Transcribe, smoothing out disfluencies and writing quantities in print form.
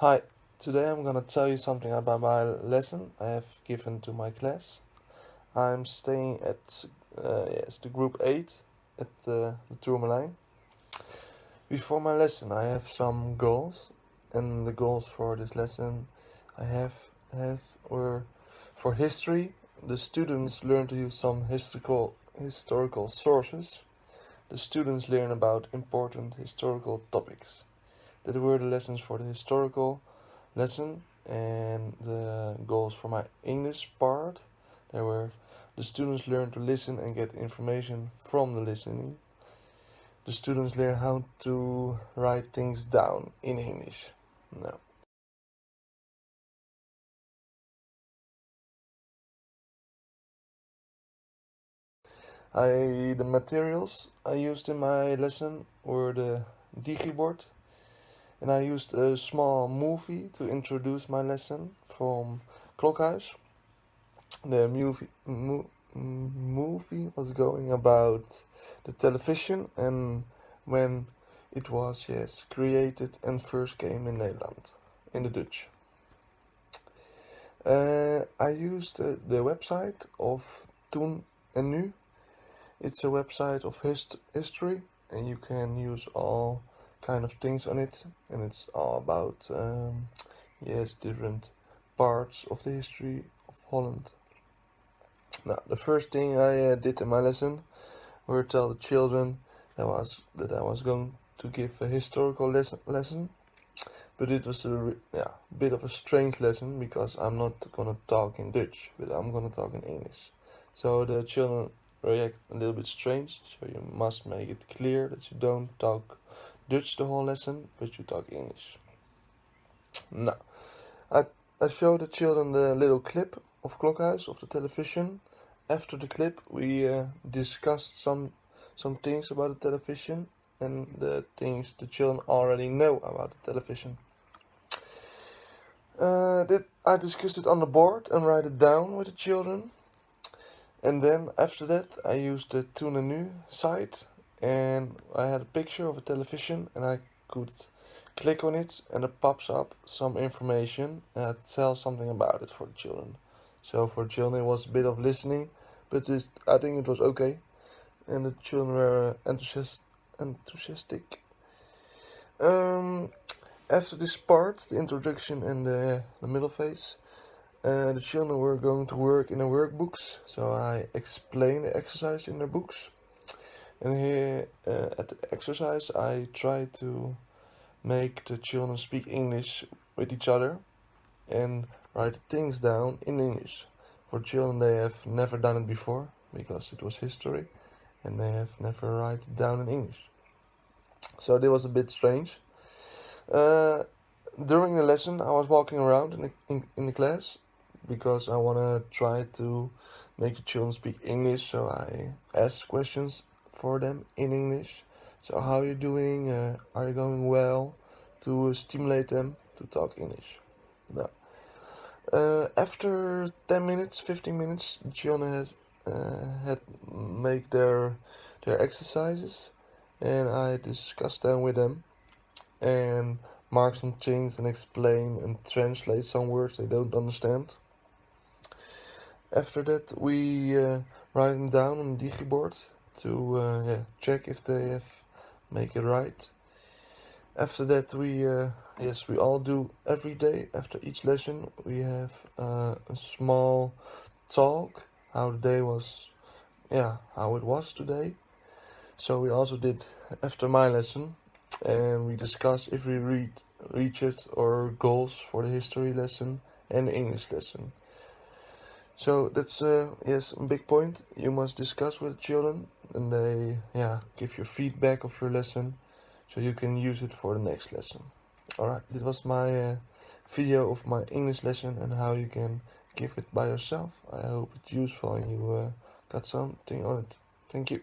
Hi, today I'm gonna tell you something about my lesson I have given to my class. I'm staying at the group 8 at the Tourmaline. Before my lesson, I have some goals, and the goals for this lesson I have has were for history. The students learn to use some historical sources. The students learn about important historical topics. That were the lessons for the historical lesson, and the goals for my English part. There were the students learn to listen and get information from the listening. The students learn how to write things down in English. Now, the materials I used in my lesson were the digibord, and I used a small movie to introduce my lesson from Klokhuis. The movie was going about the television and when it was created and first came in Nederland, in the Dutch. I used the website of Toen en Nu. It's a website of history, and you can use all kind of things on it, and it's all about different parts of the history of Holland. Now, the first thing I did in my lesson were tell the children that I was going to give a historical lesson, but it was a bit of a strange lesson because I'm not gonna talk in Dutch, but I'm gonna talk in English. So the children react a little bit strange. So you must make it clear that you don't talk Dutch the whole lesson, but you talk English. Now, I showed the children the little clip of Klokhuis of the television. After the clip, we discussed some things about the television and the things the children already know about the television. I discussed it on the board and write it down with the children. And then after that, I used the Toen en Nu site, and I had a picture of a television, and I could click on it, and it pops up some information, and I tell something about it for the children. So for the children, it was a bit of listening, but I think it was okay, and the children were enthusiastic. After this part, the introduction and the middle phase, the children were going to work in their workbooks, so I explained the exercise in their books. And here at the exercise, I tried to make the children speak English with each other and write things down in English. For children, they have never done it before because it was history, and they have never write it down in English. So that was a bit strange. During the lesson, I was walking around in the class because I want to try to make the children speak English, so I asked questions for them in English. So how are you doing? Are you going well? To stimulate them to talk English. Now, after 10 minutes, 15 minutes, the children had make their exercises, and I discussed them with them and mark some things and explain and translate some words they don't understand. After that, we write them down on the digibord to check if they have make it right. After that, we all do every day. After each lesson, we have a small talk how the day was, how it was today. So we also did after my lesson, and we discussed if we reach it or goals for the history lesson and the English lesson. So that's a big point. You must discuss with the children, and they give you feedback of your lesson, so you can use it for the next lesson. Alright, this was my video of my English lesson and how you can give it by yourself. I hope it's useful and you got something on it. Thank you.